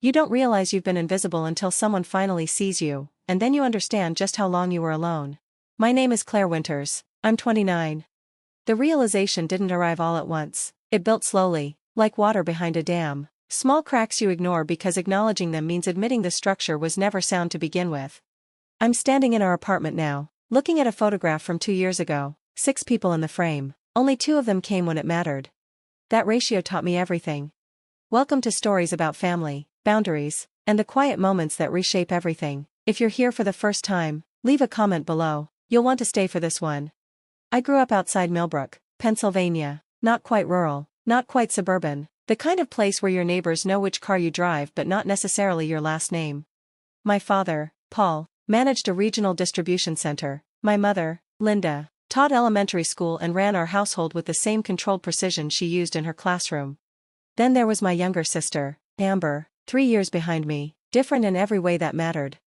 You don't realize you've been invisible until someone finally sees you, and then you understand just how long you were alone. My name is Claire Winters. I'm 29. The realization didn't arrive all at once. It built slowly, like water behind a dam. Small cracks you ignore because acknowledging them means admitting the structure was never sound to begin with. I'm standing in our apartment now, looking at a photograph from 2 years ago. 6 people in the frame. Only 2 of them came when it mattered. That ratio taught me everything. Welcome to stories about family, boundaries, and the quiet moments that reshape everything. If you're here for the first time, leave a comment below. You'll want to stay for this one. I grew up outside Millbrook, Pennsylvania. Not quite rural, not quite suburban, the kind of place where your neighbors know which car you drive but not necessarily your last name. My father, Paul, managed a regional distribution center. My mother, Linda, taught elementary school and ran our household with the same controlled precision she used in her classroom. Then there was my younger sister, Amber, 3 years behind me, different in every way that mattered.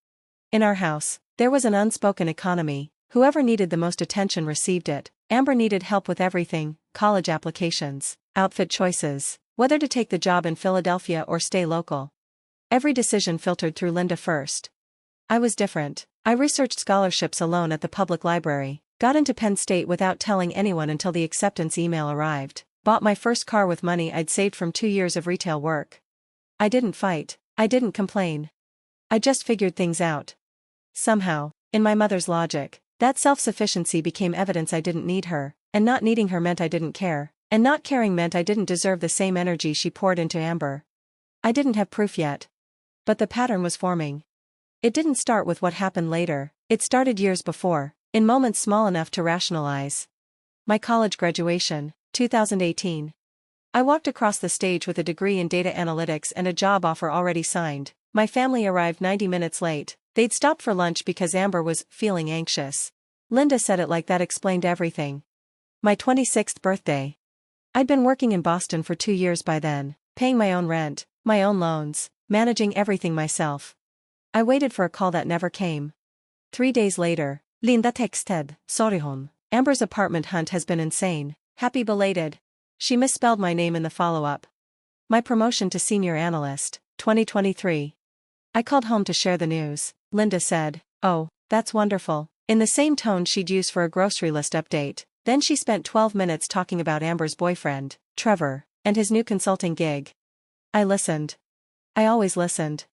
In our house, there was an unspoken economy. Whoever needed the most attention received it. Amber needed help with everything: college applications, outfit choices, whether to take the job in Philadelphia or stay local. Every decision filtered through Linda first. I was different. I researched scholarships alone at the public library, got into Penn State without telling anyone until the acceptance email arrived, bought my first car with money I'd saved from 2 years of retail work. I didn't fight. I didn't complain. I just figured things out. Somehow, in my mother's logic, that self-sufficiency became evidence I didn't need her, and not needing her meant I didn't care, and not caring meant I didn't deserve the same energy she poured into Amber. I didn't have proof yet. But the pattern was forming. It didn't start with what happened later, it started years before, in moments small enough to rationalize. My college graduation, 2018. I walked across the stage with a degree in data analytics and a job offer already signed. My family arrived 90 minutes late. They'd stopped for lunch because Amber was feeling anxious. Linda said it like that explained everything. My 26th birthday. I'd been working in Boston for 2 years by then, paying my own rent, my own loans, managing everything myself. I waited for a call that never came. 3 days later, Linda texted, "Sorry hon, Amber's apartment hunt has been insane. Happy belated." She misspelled my name in the follow-up. My promotion to senior analyst, 2023. I called home to share the news. Linda said, "Oh, that's wonderful," in the same tone she'd use for a grocery list update. Then she spent 12 minutes talking about Amber's boyfriend, Trevor, and his new consulting gig. I listened. I always listened.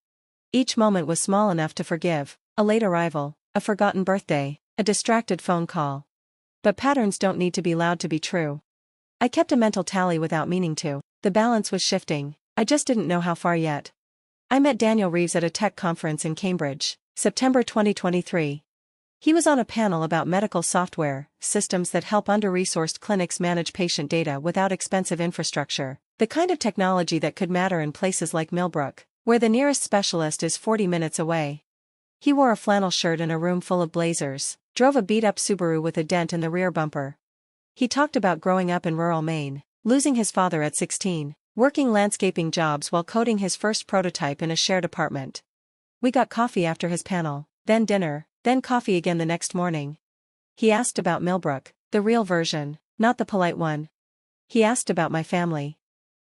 Each moment was small enough to forgive: a late arrival, a forgotten birthday, a distracted phone call. But patterns don't need to be loud to be true. I kept a mental tally without meaning to. The balance was shifting. I just didn't know how far yet. I met Daniel Reeves at a tech conference in Cambridge, September 2023. He was on a panel about medical software, systems that help under-resourced clinics manage patient data without expensive infrastructure, the kind of technology that could matter in places like Millbrook, where the nearest specialist is 40 minutes away. He wore a flannel shirt in a room full of blazers, drove a beat-up Subaru with a dent in the rear bumper. He talked about growing up in rural Maine, losing his father at 16, working landscaping jobs while coding his first prototype in a shared apartment. We got coffee after his panel, then dinner, then coffee again the next morning. He asked about Millbrook, the real version, not the polite one. He asked about my family.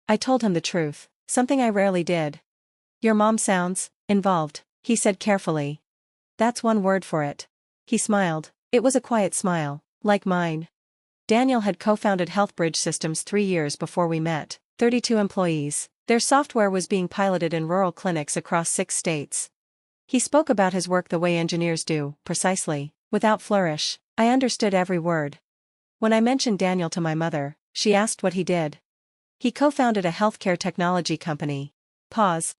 I told him the truth, something I rarely did. "Your mom sounds involved," he said carefully. "That's one word for it." He smiled. It was a quiet smile, like mine. Daniel had co-founded HealthBridge Systems 3 years before we met. 32 employees. Their software was being piloted in rural clinics across 6 states. He spoke about his work the way engineers do, precisely, without flourish. I understood every word. When I mentioned Daniel to my mother, she asked what he did. He co-founded a healthcare technology company. Pause.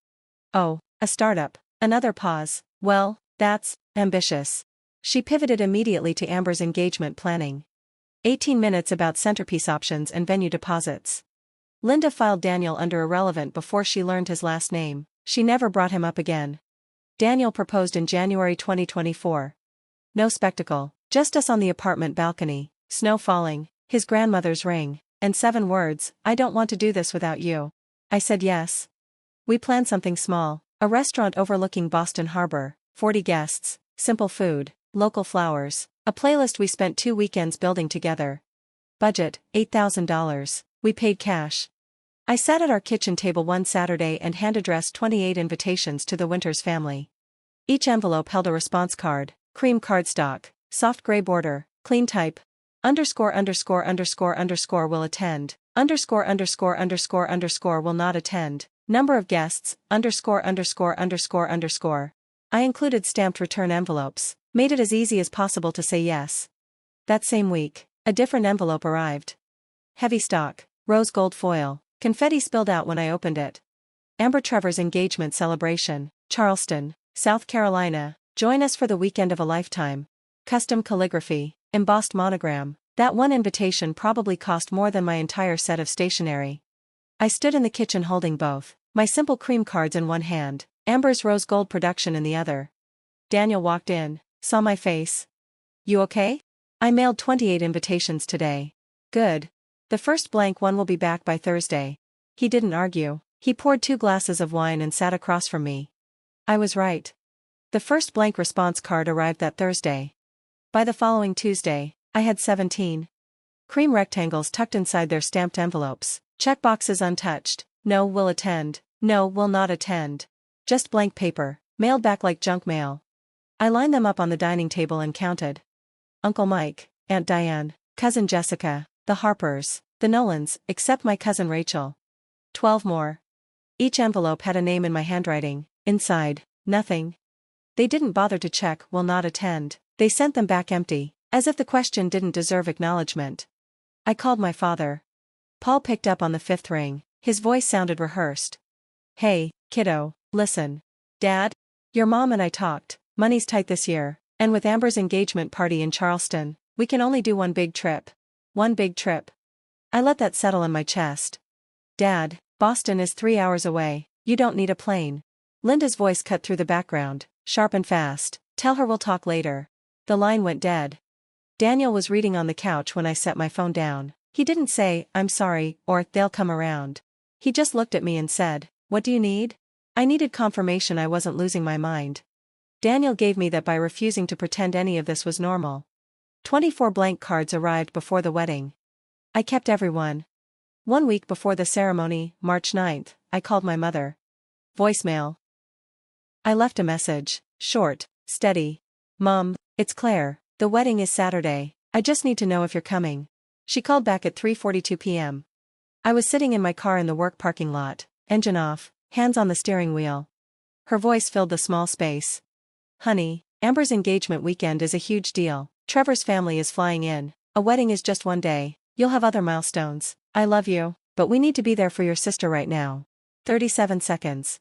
"Oh, a startup." Another pause. "Well, that's ambitious." She pivoted immediately to Amber's engagement planning. 18 minutes about centerpiece options and venue deposits. Linda filed Daniel under irrelevant before she learned his last name. She never brought him up again. Daniel proposed in January 2024. No spectacle, just us on the apartment balcony, snow falling, his grandmother's ring, and 7 words: "I don't want to do this without you." I said yes. We planned something small, a restaurant overlooking Boston Harbor, 40 guests, simple food, local flowers, a playlist we spent 2 weekends building together. Budget, $8,000. We paid cash. I sat at our kitchen table one Saturday and hand-addressed 28 invitations to the Winters family. Each envelope held a response card, cream cardstock, soft gray border, clean type, underscore underscore underscore underscore will attend, underscore underscore underscore underscore will not attend, number of guests, underscore underscore underscore underscore. I included stamped return envelopes, made it as easy as possible to say yes. That same week, a different envelope arrived. Heavy stock, rose gold foil, confetti spilled out when I opened it. Amber Trevor's engagement celebration, Charleston, South Carolina, join us for the weekend of a lifetime. Custom calligraphy, embossed monogram. That one invitation probably cost more than my entire set of stationery. I stood in the kitchen holding both, my simple cream cards in one hand, Amber's rose gold production in the other. Daniel walked in, saw my face. You okay? I mailed 28 invitations today. Good. The first blank one will be back by Thursday. He didn't argue. He poured 2 glasses of wine and sat across from me. I was right. The first blank response card arrived that Thursday. By the following Tuesday, I had 17 cream rectangles tucked inside their stamped envelopes, checkboxes untouched, no will attend, no will not attend. Just blank paper, mailed back like junk mail. I lined them up on the dining table and counted. Uncle Mike, Aunt Diane, Cousin Jessica, the Harpers, the Nolans, except my cousin Rachel. 12 more. Each envelope had a name in my handwriting, inside, nothing. They didn't bother to check will not attend, they sent them back empty, as if the question didn't deserve acknowledgement. I called my father. Paul picked up on the 5th ring, his voice sounded rehearsed. Hey, kiddo, listen. Dad? Your mom and I talked, money's tight this year, and with Amber's engagement party in Charleston, we can only do one big trip. One big trip. I let that settle in my chest. Dad, Boston is 3 hours away, you don't need a plane. Linda's voice cut through the background, sharp and fast. Tell her we'll talk later. The line went dead. Daniel was reading on the couch when I set my phone down. He didn't say, I'm sorry, or, they'll come around. He just looked at me and said, what do you need? I needed confirmation I wasn't losing my mind. Daniel gave me that by refusing to pretend any of this was normal. 24 blank cards arrived before the wedding. I kept everyone. 1 week before the ceremony, March 9th, I called my mother. Voicemail. I left a message, short, steady. Mom, it's Claire, the wedding is Saturday, I just need to know if you're coming. She called back at 3:42 p.m. I was sitting in my car in the work parking lot, engine off, hands on the steering wheel. Her voice filled the small space. Honey, Amber's engagement weekend is a huge deal. Trevor's family is flying in. A wedding is just one day. You'll have other milestones. I love you, but we need to be there for your sister right now. 37 seconds.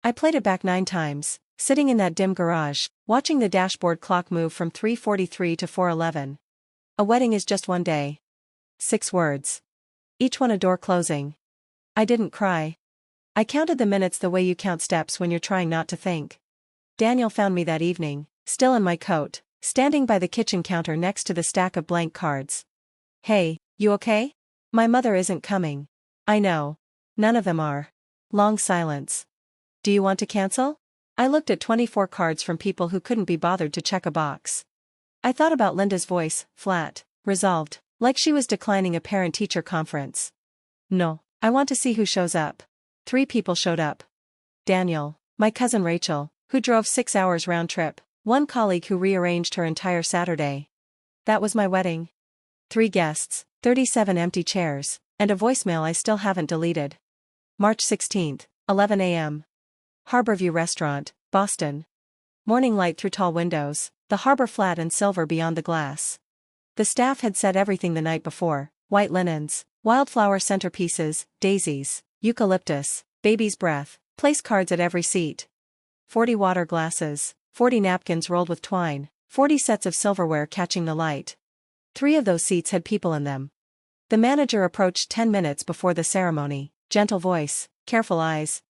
I played it back 9 times, sitting in that dim garage, watching the dashboard clock move from 3:43 to 4:11. A wedding is just one day. 6 words. Each one a door closing. I didn't cry. I counted the minutes the way you count steps when you're trying not to think. Daniel found me that evening, still in my coat, standing by the kitchen counter next to the stack of blank cards. Hey, you okay? My mother isn't coming. I know. None of them are. Long silence. Do you want to cancel? I looked at 24 cards from people who couldn't be bothered to check a box. I thought about Linda's voice, flat, resolved, like she was declining a parent-teacher conference. No, I want to see who shows up. 3 people showed up. Daniel, my cousin Rachel, who drove 6 hours round trip, 1 colleague who rearranged her entire Saturday. That was my wedding. 3 guests, 37 empty chairs, and a voicemail I still haven't deleted. March 16th, 11 a.m. Harborview Restaurant, Boston. Morning light through tall windows, the harbor flat and silver beyond the glass. The staff had said everything the night before, white linens, wildflower centerpieces, daisies, eucalyptus, baby's breath, place cards at every seat. 40 water glasses, 40 napkins rolled with twine, 40 sets of silverware catching the light. 3 of those seats had people in them. The manager approached 10 minutes before the ceremony, gentle voice, careful eyes.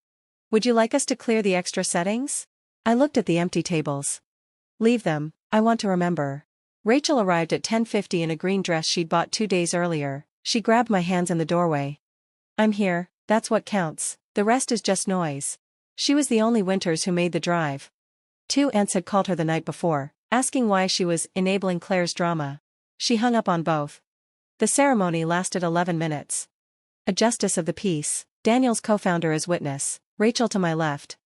Would you like us to clear the extra settings? I looked at the empty tables. Leave them, I want to remember. Rachel arrived at 10:50 in a green dress she'd bought 2 days earlier. She grabbed my hands in the doorway. I'm here, that's what counts, the rest is just noise. She was the only Winters who made the drive. 2 aunts had called her the night before, asking why she was enabling Claire's drama. She hung up on both. The ceremony lasted 11 minutes. A justice of the peace, Daniel's co-founder is witness, Rachel to my left.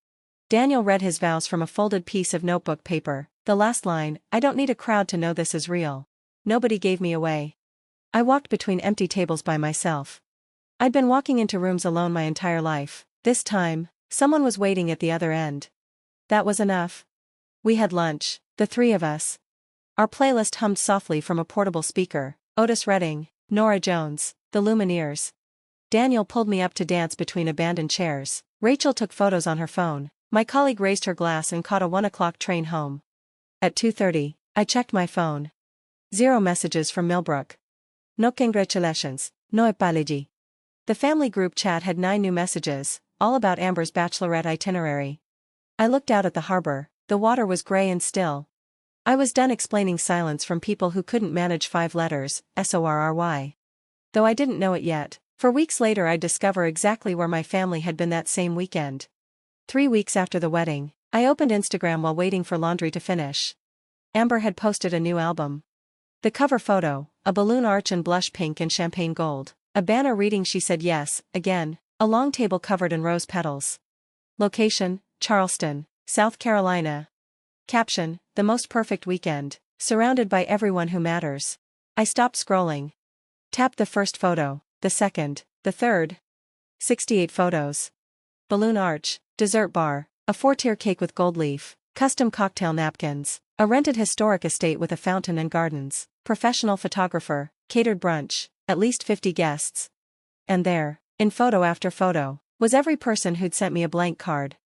Daniel read his vows from a folded piece of notebook paper. The last line, I don't need a crowd to know this is real. Nobody gave me away. I walked between empty tables by myself. I'd been walking into rooms alone my entire life. This time, someone was waiting at the other end. That was enough. We had lunch, the three of us. Our playlist hummed softly from a portable speaker. Otis Redding, Norah Jones, The Lumineers. Daniel pulled me up to dance between abandoned chairs. Rachel took photos on her phone. My colleague raised her glass and caught a 1 o'clock train home. At 2:30, I checked my phone. 0 messages from Millbrook. No congratulations, no apology. The family group chat had 9 new messages, all about Amber's bachelorette itinerary. I looked out at the harbor. The water was gray and still. I was done explaining silence from people who couldn't manage 5 letters, SORRY. Though I didn't know it yet, for weeks later I'd discover exactly where my family had been that same weekend. 3 weeks after the wedding, I opened Instagram while waiting for laundry to finish. Amber had posted a new album. The cover photo, a balloon arch in blush pink and champagne gold. A banner reading "She Said Yes," again, a long table covered in rose petals. Location, Charleston, South Carolina. Caption, the most perfect weekend, surrounded by everyone who matters. I stopped scrolling. Tapped the first photo, the second, the third. 68 photos. Balloon arch, dessert bar, a 4-tier cake with gold leaf, custom cocktail napkins, a rented historic estate with a fountain and gardens, professional photographer, catered brunch, at least 50 guests. And there, in photo after photo, was every person who'd sent me a blank card.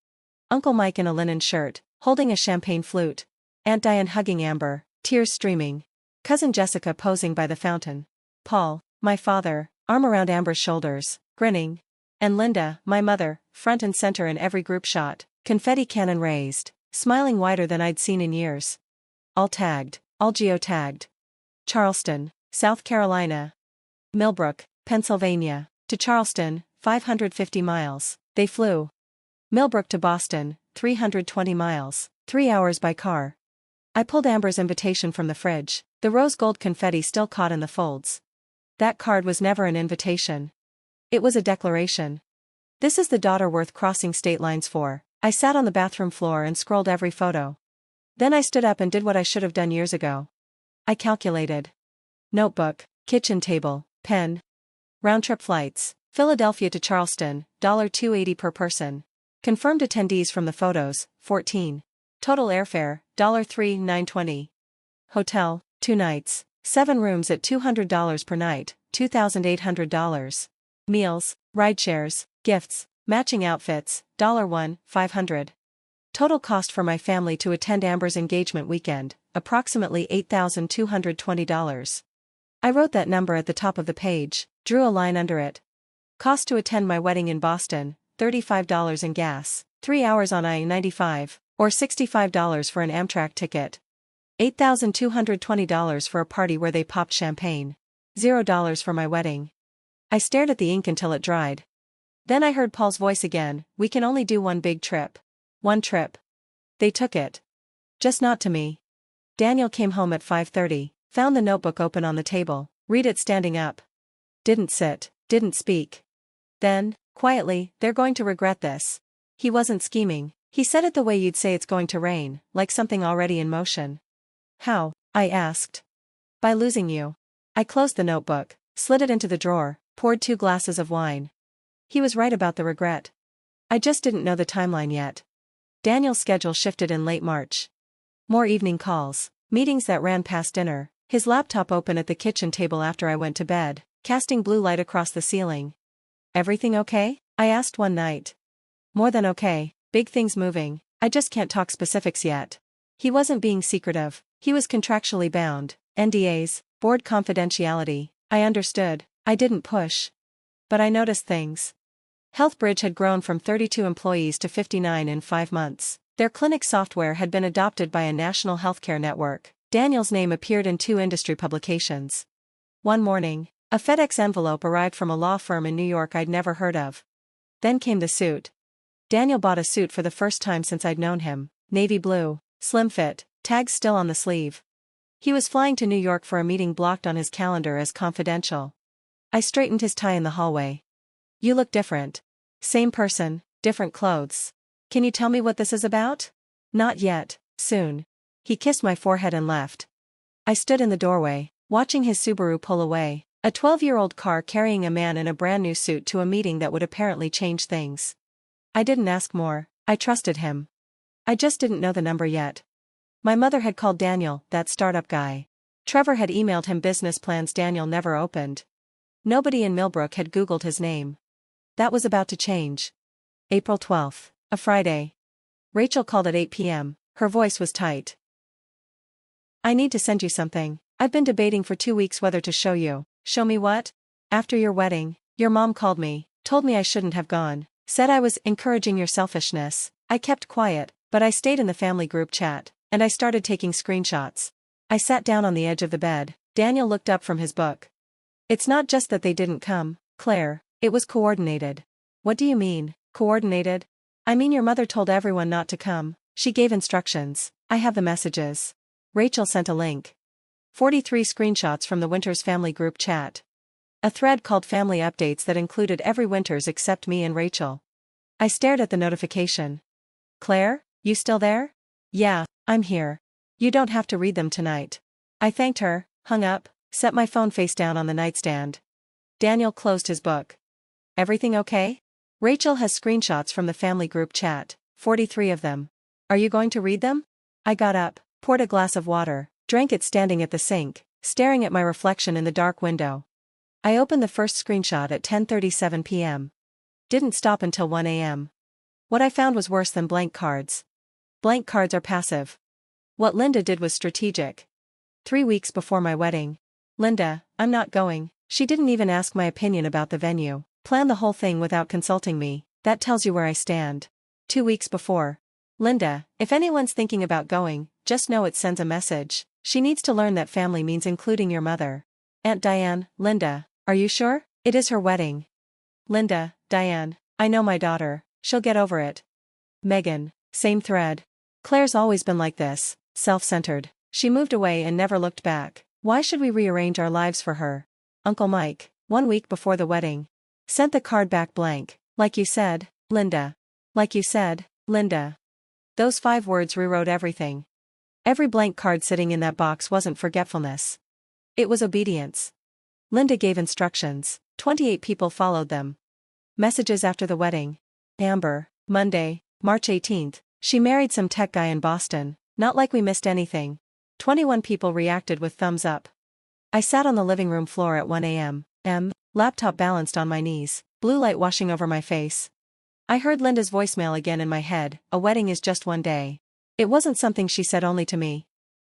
Uncle Mike in a linen shirt, holding a champagne flute. Aunt Diane hugging Amber, tears streaming. Cousin Jessica posing by the fountain. Paul, my father, arm around Amber's shoulders, grinning. And Linda, my mother, front and center in every group shot, confetti cannon raised, smiling wider than I'd seen in years. All tagged, all geotagged. Charleston, South Carolina. Millbrook, Pennsylvania. To Charleston, 550 miles. They flew. Millbrook to Boston, 320 miles, 3 hours by car. I pulled Amber's invitation from the fridge, the rose gold confetti still caught in the folds. That card was never an invitation. It was a declaration. This is the daughter worth crossing state lines for. I sat on the bathroom floor and scrolled every photo. Then I stood up and did what I should have done years ago. I calculated. Notebook, kitchen table, pen. Round-trip flights, Philadelphia to Charleston, $280 per person. Confirmed attendees from the photos, 14. Total airfare, $3,920. Hotel, 2 nights, 7 rooms at $200 per night, $2,800. Meals, rideshares, gifts, matching outfits, $500. Total cost for my family to attend Amber's engagement weekend, approximately $8,220. I wrote that number at the top of the page, drew a line under it. Cost to attend my wedding in Boston, $35 in gas, 3 hours on I-95, or $65 for an Amtrak ticket. $8,220 for a party where they popped champagne. $0 for my wedding. I stared at the ink until it dried. Then I heard Paul's voice again, we can only do one big trip. One trip. They took it. Just not to me. Daniel came home at 5:30, found the notebook open on the table, read it standing up. Didn't sit, didn't speak. Then, quietly, they're going to regret this. He wasn't scheming, he said it the way you'd say it's going to rain, like something already in motion. How? I asked. By losing you. I closed the notebook, slid it into the drawer, poured 2 glasses of wine. He was right about the regret. I just didn't know the timeline yet. Daniel's schedule shifted in late March. More evening calls, meetings that ran past dinner, his laptop open at the kitchen table after I went to bed, casting blue light across the ceiling. Everything okay? I asked one night. More than okay, big things moving, I just can't talk specifics yet. He wasn't being secretive, he was contractually bound, NDAs, board confidentiality, I understood, I didn't push. But I noticed things. Healthbridge had grown from 32 employees to 59 in 5 months. Their clinic software had been adopted by a national healthcare network. Daniel's name appeared in 2 industry publications. One morning, a FedEx envelope arrived from a law firm in New York I'd never heard of. Then came the suit. Daniel bought a suit for the first time since I'd known him, navy blue, slim fit, tags still on the sleeve. He was flying to New York for a meeting blocked on his calendar as confidential. I straightened his tie in the hallway. You look different. Same person, different clothes. Can you tell me what this is about? Not yet, soon. He kissed my forehead and left. I stood in the doorway, watching his Subaru pull away, a 12-year-old car carrying a man in a brand new suit to a meeting that would apparently change things. I didn't ask more, I trusted him. I just didn't know the number yet. My mother had called Daniel, that startup guy. Trevor had emailed him business plans Daniel never opened. Nobody in Millbrook had Googled his name. That was about to change. April 12th, a Friday. Rachel called at 8 p.m., her voice was tight. I need to send you something. I've been debating for 2 weeks whether to show you. Show me what? After your wedding, your mom called me, told me I shouldn't have gone, said I was encouraging your selfishness. I kept quiet, but I stayed in the family group chat, and I started taking screenshots. I sat down on the edge of the bed. Daniel looked up from his book. It's not just that they didn't come, Claire, it was coordinated. What do you mean, coordinated? I mean your mother told everyone not to come, she gave instructions, I have the messages. Rachel sent a link. 43 screenshots from the Winters family group chat. A thread called Family Updates that included every Winters except me and Rachel. I stared at the notification. Claire, you still there? Yeah, I'm here. You don't have to read them tonight. I thanked her, hung up, set my phone face down on the nightstand. Daniel closed his book. Everything okay? Rachel has screenshots from the family group chat, 43 of them. Are you going to read them? I got up, poured a glass of water, drank it standing at the sink, staring at my reflection in the dark window. I opened the first screenshot at 10:37 p.m. Didn't stop until 1 a.m. What I found was worse than blank cards. Blank cards are passive. What Linda did was strategic. 3 weeks before my wedding. Linda, I'm not going. She didn't even ask my opinion about the venue, planned the whole thing without consulting me, that tells you where I stand. 2 weeks before. Linda, if anyone's thinking about going, just know it sends a message. She needs to learn that family means including your mother. Aunt Diane, Linda, are you sure? It is her wedding. Linda, Diane, I know my daughter, she'll get over it. Megan, same thread. Claire's always been like this, self-centered. She moved away and never looked back. Why should we rearrange our lives for her? Uncle Mike, 1 week before the wedding. Sent the card back blank. Like you said, Linda. Like you said, Linda. Those 5 words rewrote everything. Every blank card sitting in that box wasn't forgetfulness. It was obedience. Linda gave instructions, 28 people followed them. Messages after the wedding. Amber, Monday, March 18th, she married some tech guy in Boston, not like we missed anything. 21 people reacted with thumbs up. I sat on the living room floor at 1 a.m. Laptop balanced on my knees, blue light washing over my face. I heard Linda's voicemail again in my head, a wedding is just one day. It wasn't something she said only to me.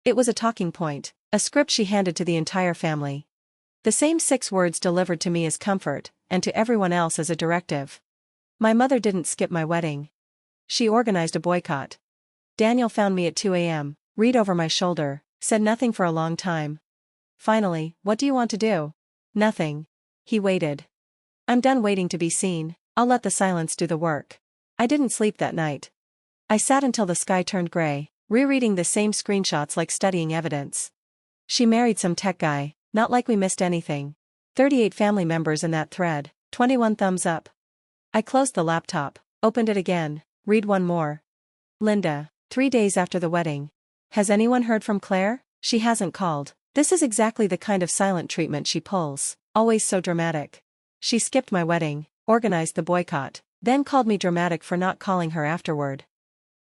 It was a talking point, a script she handed to the entire family. The same 6 words delivered to me as comfort, and to everyone else as a directive. My mother didn't skip my wedding. She organized a boycott. Daniel found me at 2 a.m., read over my shoulder, said nothing for a long time. Finally, what do you want to do? Nothing. He waited. I'm done waiting to be seen, I'll let the silence do the work. I didn't sleep that night. I sat until the sky turned gray, rereading the same screenshots like studying evidence. She married some tech guy, not like we missed anything. 38 family members in that thread, 21 thumbs up. I closed the laptop, opened it again, read one more. Linda, 3 days after the wedding. Has anyone heard from Claire? She hasn't called. This is exactly the kind of silent treatment she pulls, always so dramatic. She skipped my wedding, organized the boycott, then called me dramatic for not calling her afterward.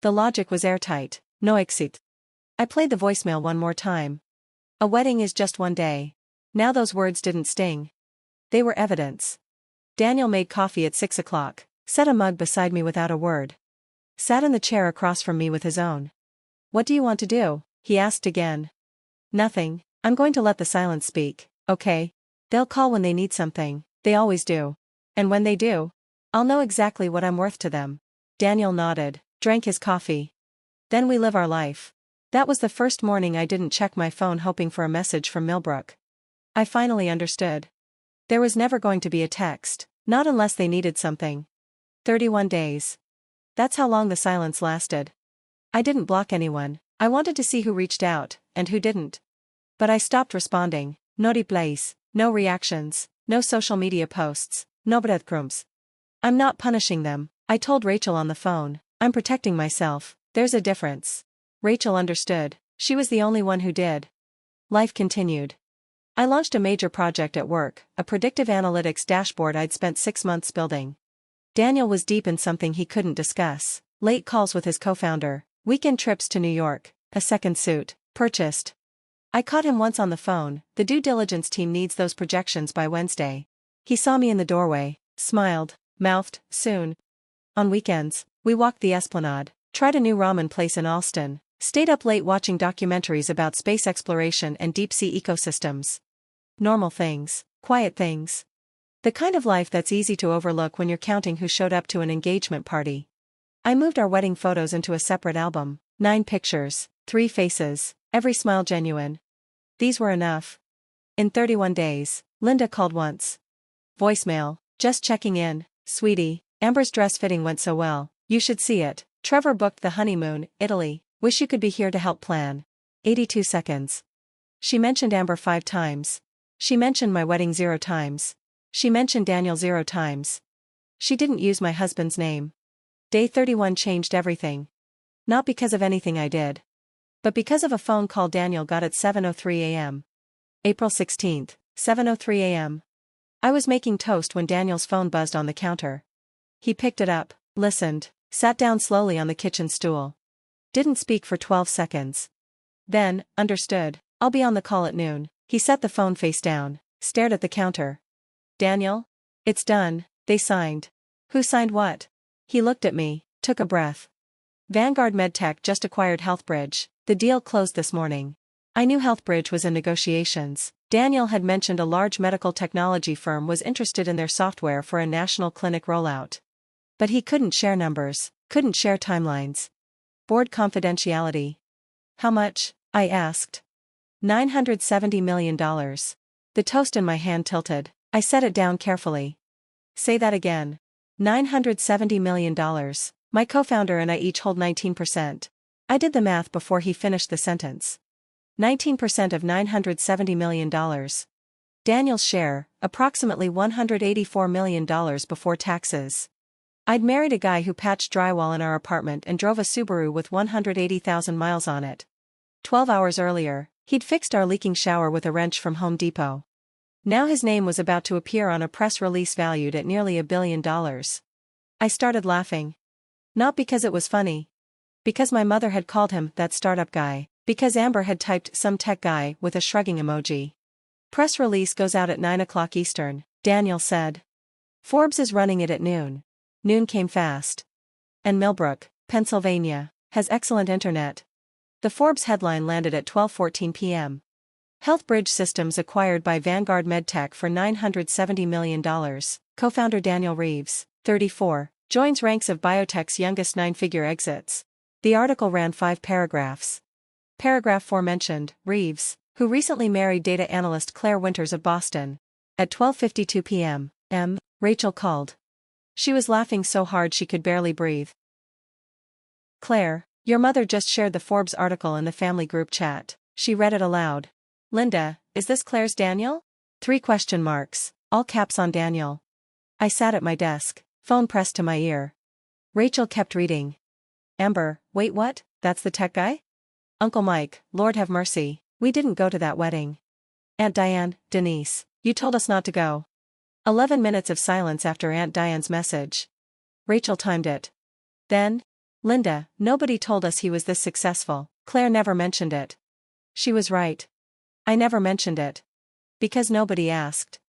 The logic was airtight, no exit. I played the voicemail one more time. A wedding is just one day. Now those words didn't sting. They were evidence. Daniel made coffee at 6 o'clock, set a mug beside me without a word. Sat in the chair across from me with his own. What do you want to do? He asked again. Nothing, I'm going to let the silence speak, okay? They'll call when they need something, they always do. And when they do, I'll know exactly what I'm worth to them. Daniel nodded, drank his coffee. Then we live our life. That was the first morning I didn't check my phone hoping for a message from Millbrook. I finally understood. There was never going to be a text, not unless they needed something. 31 days. That's how long the silence lasted. I didn't block anyone, I wanted to see who reached out, and who didn't. But I stopped responding, no replies, no reactions, no social media posts, no breadcrumbs. I'm not punishing them, I told Rachel on the phone. I'm protecting myself. There's a difference. Rachel understood. She was the only one who did. Life continued. I launched a major project at work, a predictive analytics dashboard I'd spent 6 months building. Daniel was deep in something he couldn't discuss. Late calls with his co-founder, weekend trips to New York, a second suit, purchased. I caught him once on the phone. The due diligence team needs those projections by Wednesday. He saw me in the doorway, smiled, mouthed, soon. On weekends, we walked the Esplanade, tried a new ramen place in Alston, stayed up late watching documentaries about space exploration and deep-sea ecosystems. Normal things, quiet things. The kind of life that's easy to overlook when you're counting who showed up to an engagement party. I moved our wedding photos into a separate album, 9 pictures, 3 faces, every smile genuine. These were enough. In 31 days, Linda called once. Voicemail, just checking in, sweetie, Amber's dress fitting went so well, you should see it. Trevor booked the honeymoon, Italy, wish you could be here to help plan. 82 seconds. She mentioned Amber 5 times. She mentioned my wedding 0 times. She mentioned Daniel 0 times. She didn't use my husband's name. Day 31 changed everything. Not because of anything I did. But because of a phone call Daniel got at 7:03 a.m. April 16, 7:03 a.m. I was making toast when Daniel's phone buzzed on the counter. He picked it up, listened, sat down slowly on the kitchen stool. Didn't speak for 12 seconds. Then, understood, I'll be on the call at noon. He set the phone face down, stared at the counter. Daniel? It's done, they signed. Who signed what? He looked at me, took a breath. Vanguard MedTech just acquired HealthBridge. The deal closed this morning. I knew HealthBridge was in negotiations. Daniel had mentioned a large medical technology firm was interested in their software for a national clinic rollout. But he couldn't share numbers, couldn't share timelines. Board confidentiality. How much? I asked. $970 million. The toast in my hand tilted. I set it down carefully. Say that again. $970 million. My co-founder and I each hold 19%. I did the math before he finished the sentence. 19% of $970 million. Daniel's share, approximately $184 million before taxes. I'd married a guy who patched drywall in our apartment and drove a Subaru with 180,000 miles on it. 12 hours earlier, he'd fixed our leaking shower with a wrench from Home Depot. Now his name was about to appear on a press release valued at nearly $1 billion. I started laughing. Not because it was funny. Because my mother had called him that startup guy. Because Amber had typed some tech guy with a shrugging emoji. Press release goes out at 9 o'clock Eastern, Daniel said. Forbes is running it at noon. Noon came fast. And Millbrook, Pennsylvania, has excellent internet. The Forbes headline landed at 12:14 p.m. HealthBridge Systems acquired by Vanguard MedTech for $970 million. Co-founder Daniel Reeves, 34, joins ranks of biotech's youngest 9-figure exits. The article ran 5 paragraphs. Paragraph 4 mentioned Reeves, who recently married data analyst Claire Winters of Boston. At 12:52 p.m., Rachel called. She was laughing so hard she could barely breathe. Claire, your mother just shared the Forbes article in the family group chat. She read it aloud. Linda, is this Claire's Daniel? 3 question marks, all caps on Daniel. I sat at my desk, phone pressed to my ear. Rachel kept reading. Amber, wait what? That's the tech guy? Uncle Mike, Lord have mercy, we didn't go to that wedding. Aunt Diane, Denise, you told us not to go. 11 minutes of silence after Aunt Diane's message. Rachel timed it. Then? Linda, nobody told us he was this successful. Claire never mentioned it. She was right. I never mentioned it. Because nobody asked.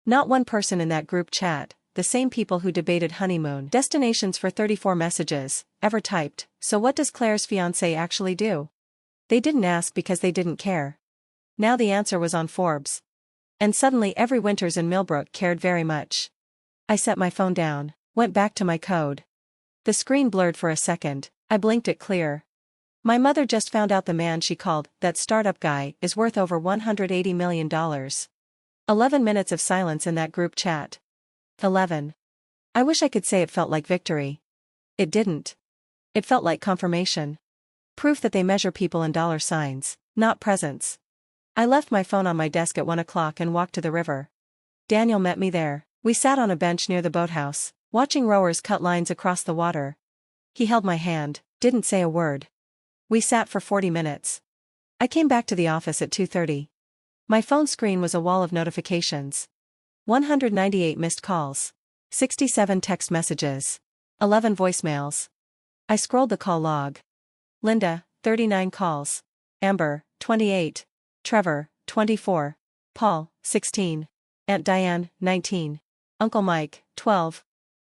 Not one person in that group chat, the same people who debated honeymoon destinations for 34 messages, ever typed, so what does Claire's fiancé actually do? They didn't ask because they didn't care. Now the answer was on Forbes. And suddenly every Winters in Millbrook cared very much. I set my phone down, went back to my code. The screen blurred for a second, I blinked it clear. My mother just found out the man she called that startup guy is worth over $180 million. 11 minutes of silence in that group chat. 11. I wish I could say it felt like victory. It didn't. It felt like confirmation. Proof that they measure people in dollar signs, not presents. I left my phone on my desk at 1 o'clock and walked to the river. Daniel met me there. We sat on a bench near the boathouse, Watching rowers cut lines across the water. He held my hand, didn't say a word. We sat for 40 minutes. I came back to the office at 2:30. My phone screen was a wall of notifications. 198 missed calls. 67 text messages. 11 voicemails. I scrolled the call log. Linda, 39 calls. Amber, 28. Trevor, 24. Paul, 16. Aunt Diane, 19. Uncle Mike, 12.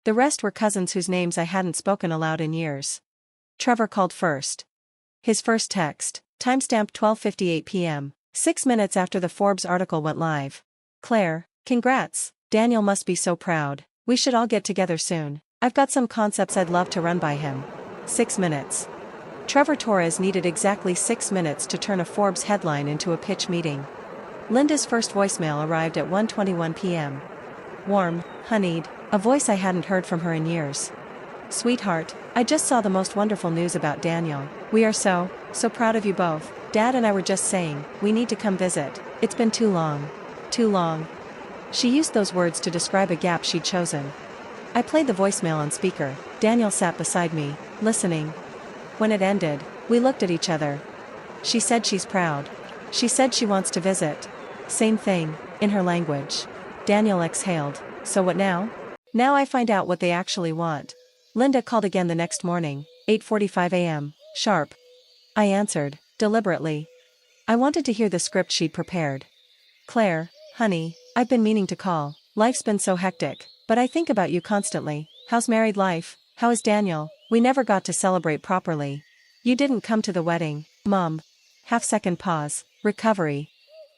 The rest were cousins whose names I hadn't spoken aloud in years. Trevor called first. His first text, timestamp 12:58 p.m., 6 minutes after the Forbes article went live. Claire, congrats, Daniel must be so proud, we should all get together soon, I've got some concepts I'd love to run by him. 6 minutes. Trevor Torres needed exactly 6 minutes to turn a Forbes headline into a pitch meeting. Linda's first voicemail arrived at 1:21 p.m. Warm, honeyed, a voice I hadn't heard from her in years. Sweetheart, I just saw the most wonderful news about Daniel. We are so proud of you both. Dad and I were just saying, we need to come visit. It's been too long. Too long. She used those words to describe a gap she'd chosen. I played the voicemail on speaker. Daniel sat beside me, listening. When it ended, we looked at each other. She said she's proud. She said she wants to visit. Same thing, in her language. Daniel exhaled. So what now? Now I find out what they actually want. Linda called again the next morning, 8:45 a.m., sharp. I answered, deliberately. I wanted to hear the script she'd prepared. Claire, honey, I've been meaning to call. Life's been so hectic, but I think about you constantly. How's married life? How is Daniel? We never got to celebrate properly. You didn't come to the wedding, Mom. Half-second pause. Recovery.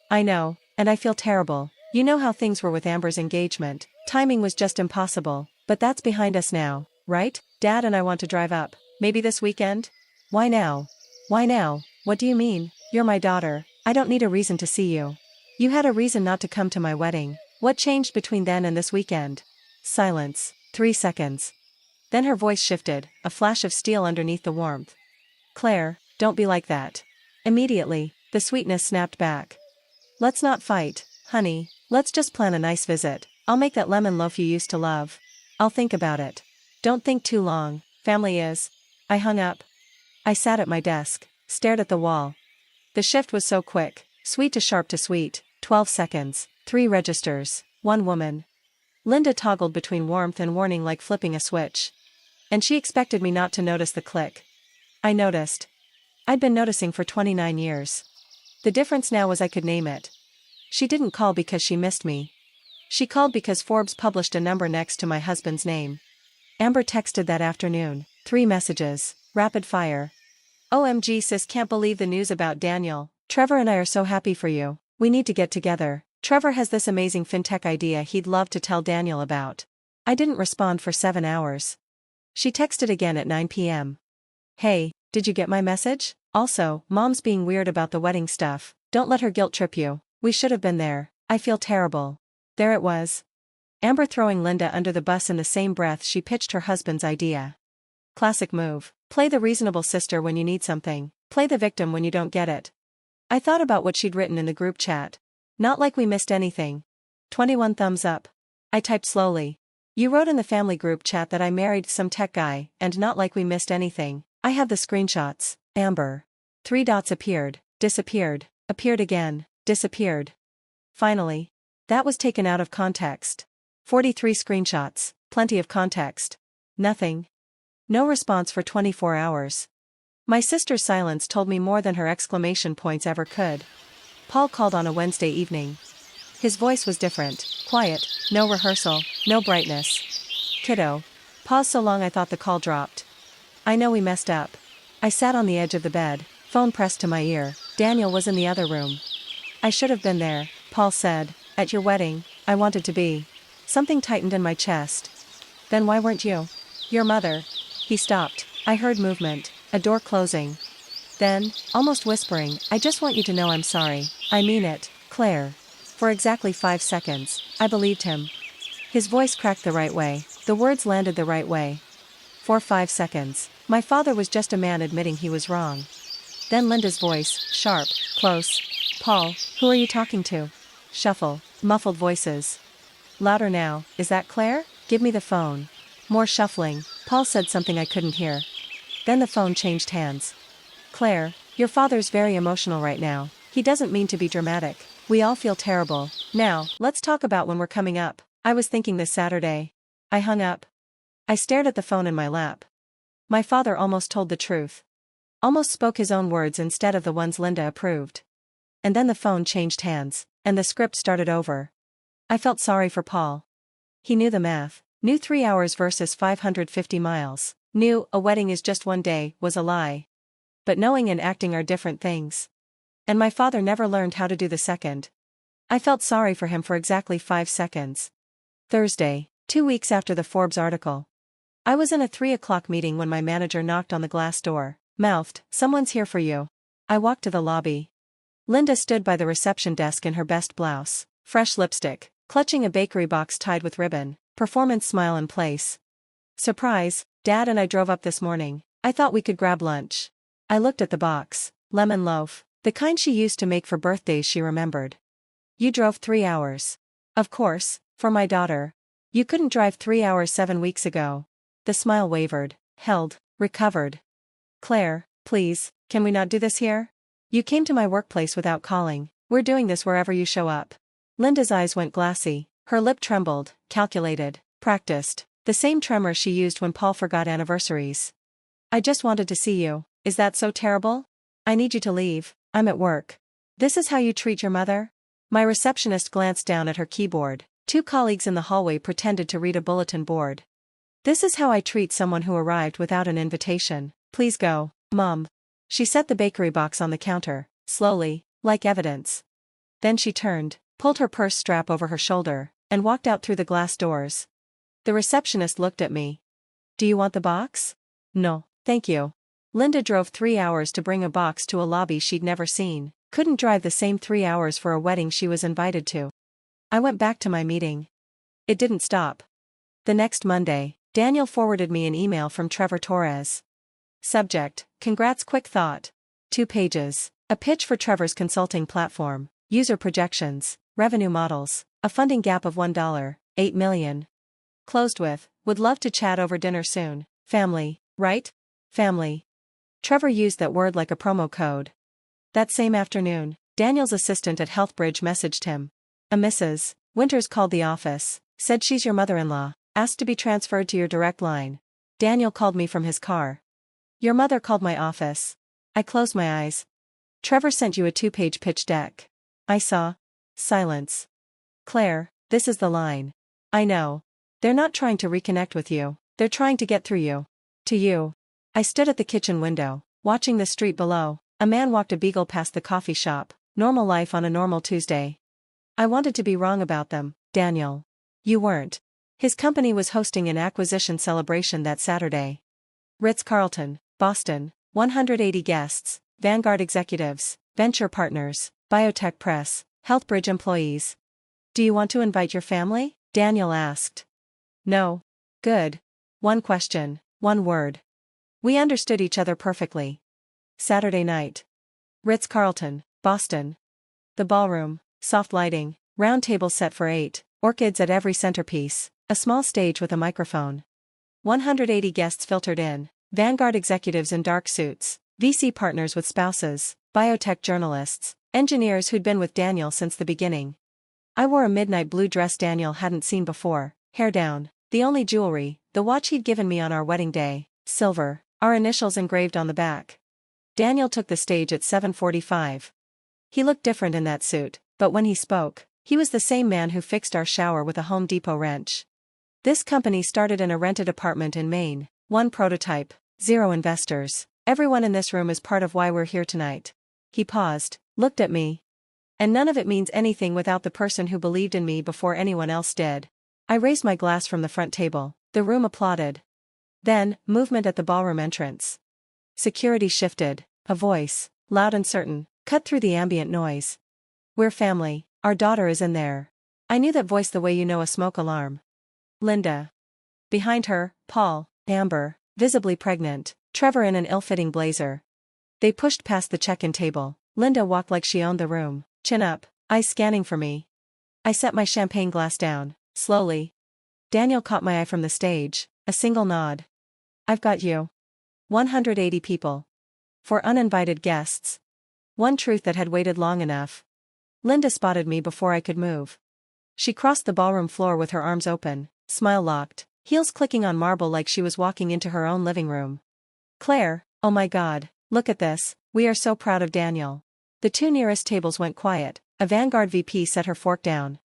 I know, and I feel terrible. You know how things were with Amber's engagement. Timing was just impossible, but that's behind us now, right? Dad and I want to drive up. Maybe this weekend? Why now? Why now? What do you mean? You're my daughter. I don't need a reason to see you. You had a reason not to come to my wedding. What changed between then and this weekend? Silence. 3 seconds. Then her voice shifted, a flash of steel underneath the warmth. Claire, don't be like that. Immediately, the sweetness snapped back. Let's not fight, honey. Let's just plan a nice visit. I'll make that lemon loaf you used to love. I'll think about it. Don't think too long. Family is. I hung up. I sat at my desk, stared at the wall. The shift was so quick, sweet to sharp to sweet, 12 seconds, 3 registers, 1 woman. Linda toggled between warmth and warning like flipping a switch. And she expected me not to notice the click. I noticed. I'd been noticing for 29 years. The difference now was I could name it. She didn't call because she missed me. She called because Forbes published a number next to my husband's name. Amber texted that afternoon, 3 messages, rapid fire. OMG sis, can't believe the news about Daniel. Trevor and I are so happy for you. We need to get together. Trevor has this amazing fintech idea he'd love to tell Daniel about. I didn't respond for 7 hours. She texted again at 9 p.m. Hey, did you get my message? Also, Mom's being weird about the wedding stuff. Don't let her guilt trip you. We should have been there. I feel terrible. There it was. Amber throwing Linda under the bus in the same breath she pitched her husband's idea. Classic move. Play the reasonable sister when you need something. Play the victim when you don't get it. I thought about what she'd written in the group chat. Not like we missed anything. 21 thumbs up. I typed slowly. You wrote in the family group chat that I married some tech guy, and not like we missed anything. I have the screenshots. Amber. 3 dots appeared, disappeared, appeared again, disappeared. Finally. That was taken out of context. 43 screenshots, plenty of context. Nothing. No response for 24 hours. My sister's silence told me more than her exclamation points ever could. Paul called on a Wednesday evening. His voice was different, quiet, no rehearsal, no brightness. Kiddo. Paused so long I thought the call dropped. I know we messed up. I sat on the edge of the bed, phone pressed to my ear. Daniel was in the other room. I should have been there, Paul said. At your wedding, I wanted to be. Something tightened in my chest. Then why weren't you? Your mother. He stopped. I heard movement, a door closing. Then, almost whispering, I just want you to know I'm sorry. I mean it, Claire. For exactly 5 seconds, I believed him. His voice cracked the right way. The words landed the right way. For 5 seconds, my father was just a man admitting he was wrong. Then Linda's voice, sharp, close. Paul, who are you talking to? Shuffle, muffled voices. Louder now, is that Claire? Give me the phone. More shuffling. Paul said something I couldn't hear. Then the phone changed hands. Claire, your father's very emotional right now. He doesn't mean to be dramatic. We all feel terrible. Now, let's talk about when we're coming up. I was thinking this Saturday. I hung up. I stared at the phone in my lap. My father almost told the truth. Almost spoke his own words instead of the ones Linda approved. And then the phone changed hands, and the script started over. I felt sorry for Paul. He knew the math, knew 3 hours versus 550 miles, knew a wedding is just one day was a lie. But knowing and acting are different things. And my father never learned how to do the second. I felt sorry for him for exactly 5 seconds. Thursday, 2 weeks after the Forbes article. I was in a 3 o'clock meeting when my manager knocked on the glass door, mouthed, "Someone's here for you." I walked to the lobby. Linda stood by the reception desk in her best blouse, fresh lipstick, clutching a bakery box tied with ribbon, performance smile in place. "Surprise, Dad and I drove up this morning. I thought we could grab lunch." I looked at the box. Lemon loaf, the kind she used to make for birthdays she remembered. "You drove 3 hours. Of course, for my daughter. You couldn't drive 3 hours 7 weeks ago." The smile wavered, held, recovered. "Claire, please, can we not do this here? You came to my workplace without calling. We're doing this wherever you show up." Linda's eyes went glassy, her lip trembled, calculated, practiced, the same tremor she used when Paul forgot anniversaries. "I just wanted to see you. Is that so terrible? I need you to leave. I'm at work." "This is how you treat your mother?" My receptionist glanced down at her keyboard. 2 colleagues in the hallway pretended to read a bulletin board. "This is how I treat someone who arrived without an invitation. Please go, Mom." She set the bakery box on the counter, slowly, like evidence. Then she turned, pulled her purse strap over her shoulder, and walked out through the glass doors. The receptionist looked at me. "Do you want the box?" "No, thank you." Linda drove 3 hours to bring a box to a lobby she'd never seen, couldn't drive the same 3 hours for a wedding she was invited to. I went back to my meeting. It didn't stop. The next Monday, Daniel forwarded me an email from Trevor Torres. Subject, "Congrats, quick thought." 2 pages. A pitch for Trevor's consulting platform, user projections, revenue models, a funding gap of $1.8 million. Closed with, "Would love to chat over dinner soon. Family, right? Family." Trevor used that word like a promo code. That same afternoon, Daniel's assistant at Healthbridge messaged him. A Mrs. Winters called the office, said she's your mother-in-law, asked to be transferred to your direct line. Daniel called me from his car. "Your mother called my office." I closed my eyes. "Trevor sent you a 2-page pitch deck." I saw. Silence. "Claire, this is the line. I know. They're not trying to reconnect with you, they're trying to get through you. To you." I stood at the kitchen window, watching the street below. A man walked a beagle past the coffee shop, normal life on a normal Tuesday. I wanted to be wrong about them, Daniel. You weren't. His company was hosting an acquisition celebration that Saturday. Ritz-Carlton, Boston, 180 guests, Vanguard executives, venture partners, biotech press, Healthbridge employees. "Do you want to invite your family?" Daniel asked. "No." "Good. 1 question, 1 word." We understood each other perfectly. Saturday night. Ritz-Carlton, Boston. The ballroom, soft lighting, round tables set for 8, orchids at every centerpiece, a small stage with a microphone. 180 guests filtered in, Vanguard executives in dark suits, VC partners with spouses, biotech journalists, engineers who'd been with Daniel since the beginning. I wore a midnight blue dress Daniel hadn't seen before, hair down, the only jewelry, the watch he'd given me on our wedding day, silver, our initials engraved on the back. Daniel took the stage at 7:45. He looked different in that suit, but when he spoke, he was the same man who fixed our shower with a Home Depot wrench. This company started in a rented apartment in Maine, 1 prototype, 0 investors. Everyone in this room is part of why we're here tonight. He paused, looked at me. And none of it means anything without the person who believed in me before anyone else did. I raised my glass from the front table, the room applauded. Then, movement at the ballroom entrance. Security shifted, a voice, loud and certain, cut through the ambient noise. "We're family, our daughter is in there." I knew that voice the way you know a smoke alarm. Linda. Behind her, Paul, Amber, visibly pregnant, Trevor in an ill-fitting blazer. They pushed past the check-in table. Linda walked like she owned the room, chin up, eyes scanning for me. I set my champagne glass down, slowly. Daniel caught my eye from the stage, A single nod. I've got you. 180 people. For uninvited guests. One truth that had waited long enough. Linda spotted me before I could move. She crossed the ballroom floor with her arms open, smile locked, heels clicking on marble like she was walking into her own living room. Claire, oh my God, look at this, we are so proud of Daniel. The two nearest tables went quiet, a Vanguard VP set her fork down.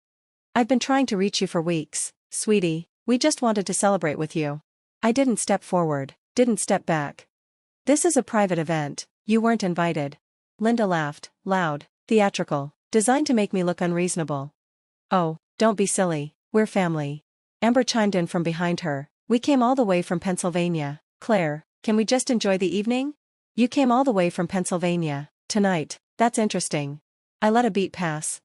I've been trying to reach you for weeks, sweetie, we just wanted to celebrate with you. I didn't step forward, didn't step back. This is a private event, you weren't invited. Linda laughed, loud, theatrical, designed to make me look unreasonable. Oh, don't be silly, we're family. Amber chimed in from behind her, we came all the way from Pennsylvania. Claire, can we just enjoy the evening? You came all the way from Pennsylvania, tonight, that's interesting. I let a beat pass.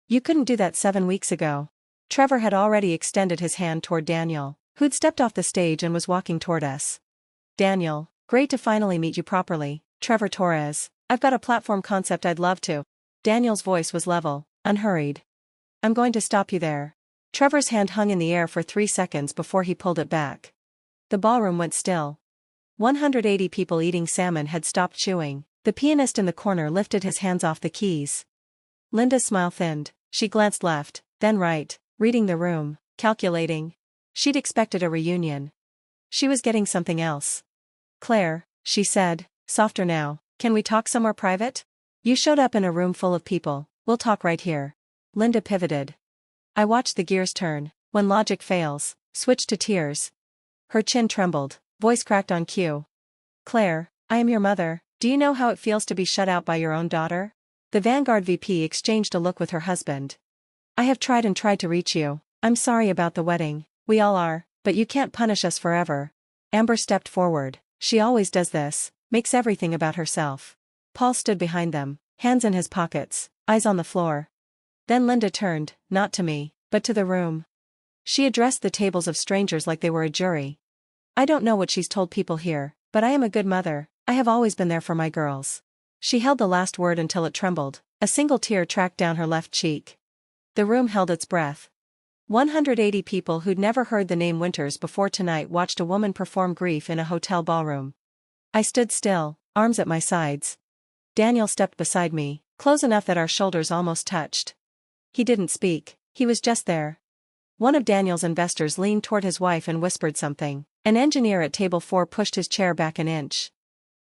You couldn't do that 7 weeks ago. Trevor had already extended his hand toward Daniel, who'd stepped off the stage and was walking toward us. Daniel, great to finally meet you properly, Trevor Torres, I've got a platform concept I'd love to. Daniel's voice was level, unhurried. I'm going to stop you there. Trevor's hand hung in the air for 3 seconds before he pulled it back. The ballroom went still. 180 people eating salmon had stopped chewing. The pianist in the corner lifted his hands off the keys. Linda's smile thinned, she glanced left, then right, reading the room, calculating. She'd expected a reunion. She was getting something else. Claire, she said, softer now, can we talk somewhere private? You showed up in a room full of people, we'll talk right here. Linda pivoted. I watched the gears turn. When logic fails, switch to tears. Her chin trembled, voice cracked on cue. Claire, I am your mother, do you know how it feels to be shut out by your own daughter? The Vanguard VP exchanged a look with her husband. I have tried and tried to reach you, I'm sorry about the wedding, we all are, but you can't punish us forever. Amber stepped forward, she always does this, makes everything about herself. Paul stood behind them, hands in his pockets, eyes on the floor. Then Linda turned, not to me, but to the room. She addressed the tables of strangers like they were a jury. I don't know what she's told people here, but I am a good mother, I have always been there for my girls. She held the last word until it trembled, a single tear tracked down her left cheek. The room held its breath. 180 people who'd never heard the name Winters before tonight watched a woman perform grief in a hotel ballroom. I stood still, arms at my sides. Daniel stepped beside me, close enough that our shoulders almost touched. He didn't speak, he was just there. One of Daniel's investors leaned toward his wife and whispered something. An engineer at table 4 pushed his chair back an inch.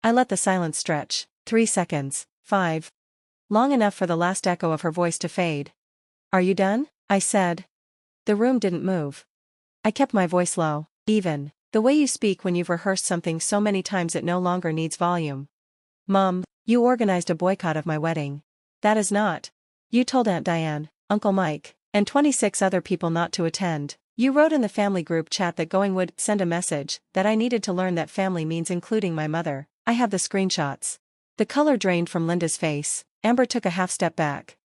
I let the silence stretch, 3 seconds, 5. Long enough for the last echo of her voice to fade. Are you done? I said. The room didn't move. I kept my voice low, even, the way you speak when you've rehearsed something so many times it no longer needs volume. Mom, you organized a boycott of my wedding. That is not. You told Aunt Diane, Uncle Mike, and 26 other people not to attend. You wrote in the family group chat that going would send a message, that I needed to learn that family means including my mother. I have the screenshots. The color drained from Linda's face. Amber took a half step back.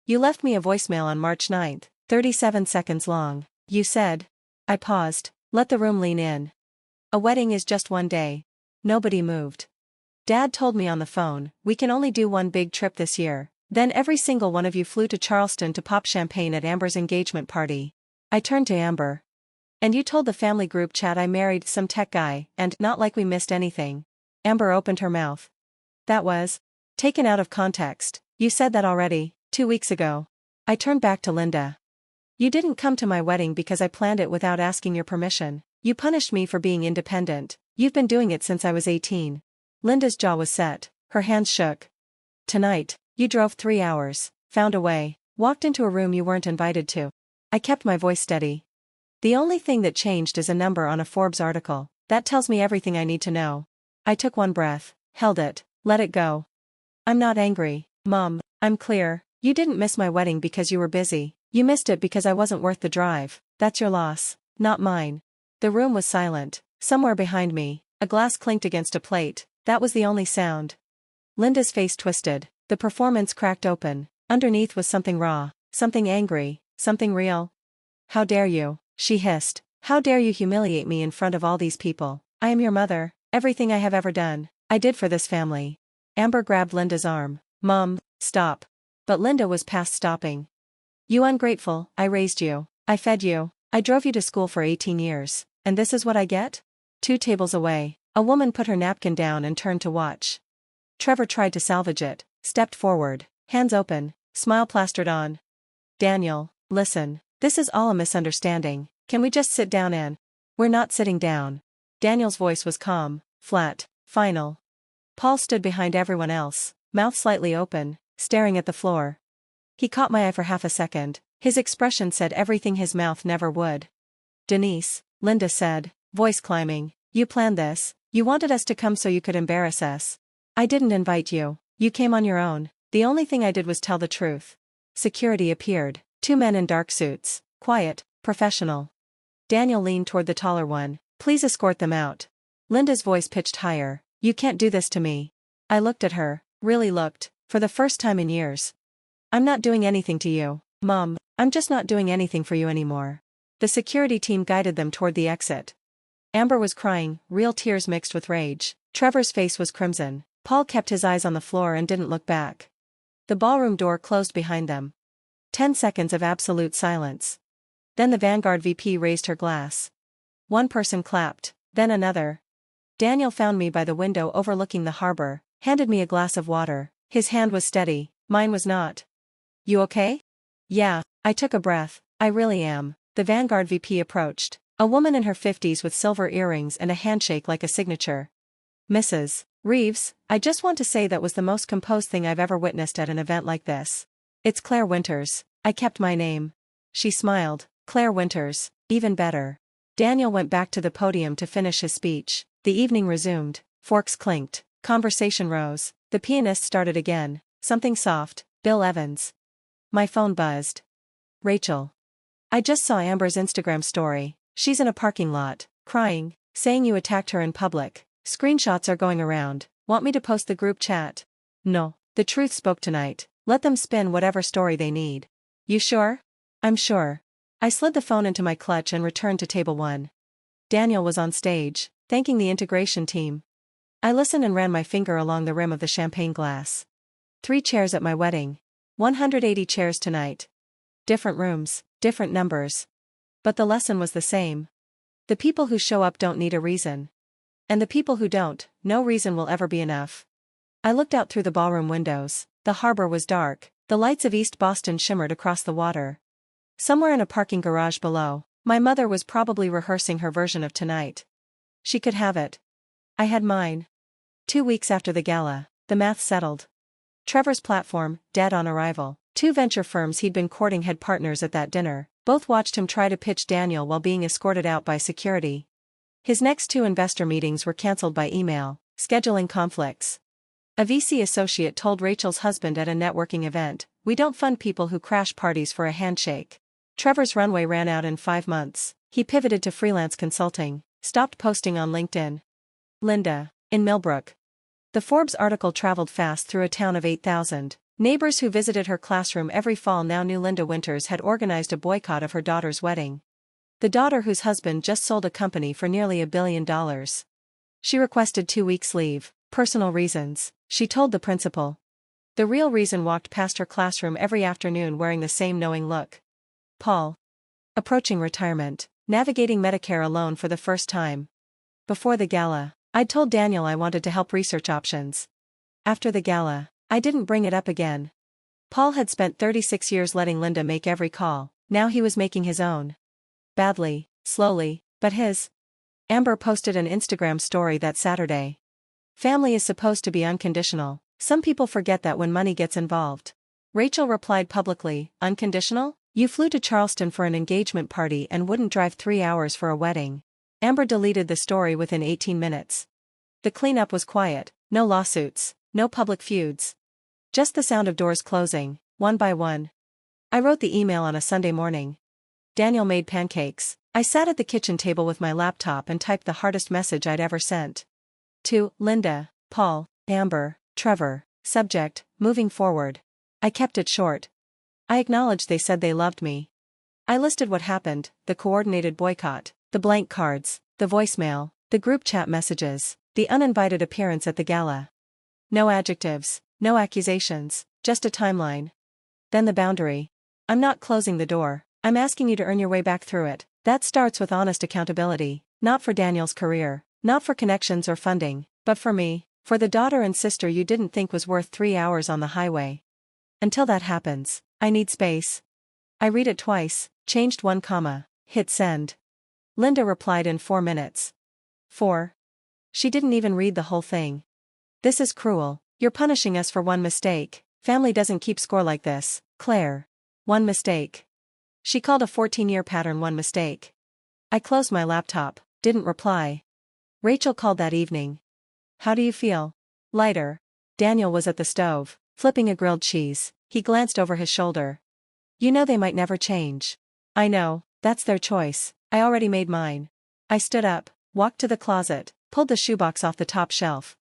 You left me a voicemail on March 9th, 37 seconds long. You said. I paused, let the room lean in. A wedding is just one day. Nobody moved. Dad told me on the phone, we can only do one big trip this year. Then every single one of you flew to Charleston to pop champagne at Amber's engagement party. I turned to Amber. And you told the family group chat I married some tech guy, and not like we missed anything. Amber opened her mouth. That was taken out of context. You said that already, 2 weeks ago. I turned back to Linda. You didn't come to my wedding because I planned it without asking your permission. You punished me for being independent. You've been doing it since I was 18. Linda's jaw was set, her hands shook. Tonight, you drove 3 hours, found a way, walked into a room you weren't invited to. I kept my voice steady. The only thing that changed is a number on a Forbes article. That tells me everything I need to know. I took one breath, held it, let it go. I'm not angry, Mom, I'm clear. You didn't miss my wedding because you were busy. You missed it because I wasn't worth the drive. That's your loss, not mine. The room was silent. Somewhere behind me, a glass clinked against a plate. That was the only sound. Linda's face twisted. The performance cracked open. Underneath was something raw, something angry, something real. How dare you, she hissed. How dare you humiliate me in front of all these people? I am your mother. Everything I have ever done, I did for this family. Amber grabbed Linda's arm. Mom, stop. But Linda was past stopping. You ungrateful, I raised you. I fed you. I drove you to school for 18 years. And this is what I get? 2 tables away, a woman put her napkin down and turned to watch. Trevor tried to salvage it, stepped forward, hands open, smile plastered on. Daniel, listen, this is all a misunderstanding. Can we just sit down and... We're not sitting down. Daniel's voice was calm, flat, final. Paul stood behind everyone else, mouth slightly open, staring at the floor. He caught my eye for half a second. His expression said everything his mouth never would. Denise, Linda said, voice climbing, you planned this, you wanted us to come so you could embarrass us. I didn't invite you, you came on your own, the only thing I did was tell the truth. Security appeared, 2 men in dark suits, quiet, professional. Daniel leaned toward the taller one, please escort them out. Linda's voice pitched higher, you can't do this to me. I looked at her, really looked, for the first time in years. I'm not doing anything to you, Mom, I'm just not doing anything for you anymore. The security team guided them toward the exit. Amber was crying, real tears mixed with rage. Trevor's face was crimson. Paul kept his eyes on the floor and didn't look back. The ballroom door closed behind them. 10 seconds of absolute silence. Then the Vanguard VP raised her glass. One person clapped, then another. Daniel found me by the window overlooking the harbor, handed me a glass of water. His hand was steady, mine was not. You okay? Yeah, I took a breath, I really am. The Vanguard VP approached, a woman in her 50s with silver earrings and a handshake like a signature. Mrs. Reeves, I just want to say that was the most composed thing I've ever witnessed at an event like this. It's Claire Winters, I kept my name. She smiled, Claire Winters, even better. Daniel went back to the podium to finish his speech. The evening resumed, forks clinked, conversation rose, the pianist started again, something soft, Bill Evans. My phone buzzed. Rachel. I just saw Amber's Instagram story, she's in a parking lot, crying, saying you attacked her in public. Screenshots are going around, want me to post the group chat? No, the truth spoke tonight, let them spin whatever story they need. You sure? I'm sure. I slid the phone into my clutch and returned to table 1. Daniel was on stage, thanking the integration team. I listened and ran my finger along the rim of the champagne glass. 3 chairs at my wedding. 180 chairs tonight. Different rooms, different numbers. But the lesson was the same. The people who show up don't need a reason. And the people who don't, no reason will ever be enough. I looked out through the ballroom windows. The harbor was dark, the lights of East Boston shimmered across the water. Somewhere in a parking garage below, my mother was probably rehearsing her version of tonight. She could have it. I had mine. 2 weeks after the gala, the math settled. Trevor's platform, dead on arrival. 2 venture firms he'd been courting had partners at that dinner. Both watched him try to pitch Daniel while being escorted out by security. His next 2 investor meetings were cancelled by email, scheduling conflicts. A VC associate told Rachel's husband at a networking event, "We don't fund people who crash parties for a handshake." Trevor's runway ran out in 5 months. He pivoted to freelance consulting, stopped posting on LinkedIn. Linda, in Millbrook. The Forbes article traveled fast through a town of 8,000. Neighbors who visited her classroom every fall now knew Linda Winters had organized a boycott of her daughter's wedding. The daughter whose husband just sold a company for nearly $1 billion. She requested 2 weeks leave, personal reasons, she told the principal. The real reason walked past her classroom every afternoon wearing the same knowing look. Paul. Approaching retirement, navigating Medicare alone for the first time. Before the gala, I'd told Daniel I wanted to help research options. After the gala, I didn't bring it up again. Paul had spent 36 years letting Linda make every call, now he was making his own. Badly, slowly, but his. Amber posted an Instagram story that Saturday. Family is supposed to be unconditional, some people forget that when money gets involved. Rachel replied publicly, unconditional? You flew to Charleston for an engagement party and wouldn't drive 3 hours for a wedding. Amber deleted the story within 18 minutes. The cleanup was quiet, no lawsuits, no public feuds. Just the sound of doors closing, one by one. I wrote the email on a Sunday morning. Daniel made pancakes. I sat at the kitchen table with my laptop and typed the hardest message I'd ever sent. To Linda, Paul, Amber, Trevor, subject, moving forward. I kept it short. I acknowledged they said they loved me. I listed what happened, the coordinated boycott, the blank cards, the voicemail, the group chat messages, the uninvited appearance at the gala. No adjectives, no accusations, just a timeline. Then the boundary. I'm not closing the door, I'm asking you to earn your way back through it. That starts with honest accountability, Not for Daniel's career, not for connections or funding, but for me, for the daughter and sister you didn't think was worth 3 hours on the highway. Until that happens, I need space. I read it twice, changed one comma, hit send. Linda replied in 4 minutes. 4. She didn't even read the whole thing. This is cruel, you're punishing us for one mistake. Family doesn't keep score like this, Claire. One mistake. She called a 14-year pattern one mistake. I closed my laptop, didn't reply. Rachel called that evening. How do you feel? Lighter. Daniel was at the stove, flipping a grilled cheese. He glanced over his shoulder. You know they might never change. I know, that's their choice, I already made mine. I stood up, walked to the closet, pulled the shoebox off the top shelf.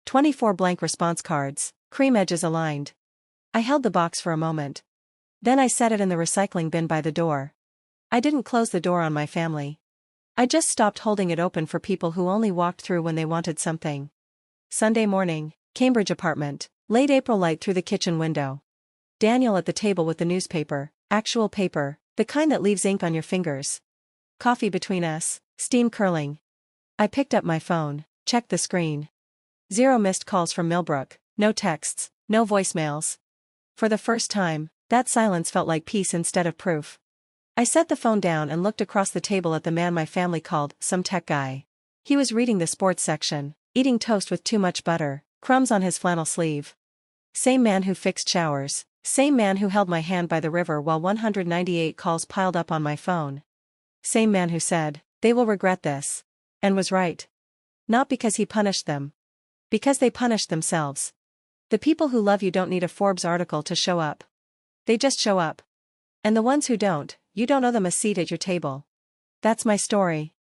24 blank response cards, cream edges aligned. I held the box for a moment. Then I set it in the recycling bin by the door. I didn't close the door on my family. I just stopped holding it open for people who only walked through when they wanted something. Sunday morning, Cambridge apartment, late April light through the kitchen window. Daniel at the table with the newspaper, actual paper, the kind that leaves ink on your fingers. Coffee between us, steam curling. I picked up my phone, checked the screen. 0 missed calls from Millbrook, no texts, no voicemails. For the first time, that silence felt like peace instead of proof. I set the phone down and looked across the table at the man my family called some tech guy. He was reading the sports section, eating toast with too much butter, crumbs on his flannel sleeve. Same man who fixed showers, same man who held my hand by the river while 198 calls piled up on my phone. Same man who said, they will regret this. And was right. Not because he punished them. Because they punished themselves. The people who love you don't need a Forbes article to show up. They just show up. And the ones who don't, you don't owe them a seat at your table. That's my story.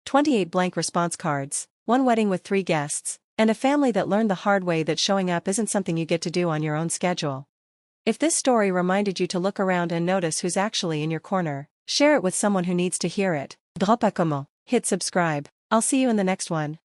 28 blank response cards, 1 wedding with 3 guests, and a family that learned the hard way that showing up isn't something you get to do on your own schedule. If this story reminded you to look around and notice who's actually in your corner, share it with someone who needs to hear it. Drop un comment, hit subscribe. I'll see you in the next one.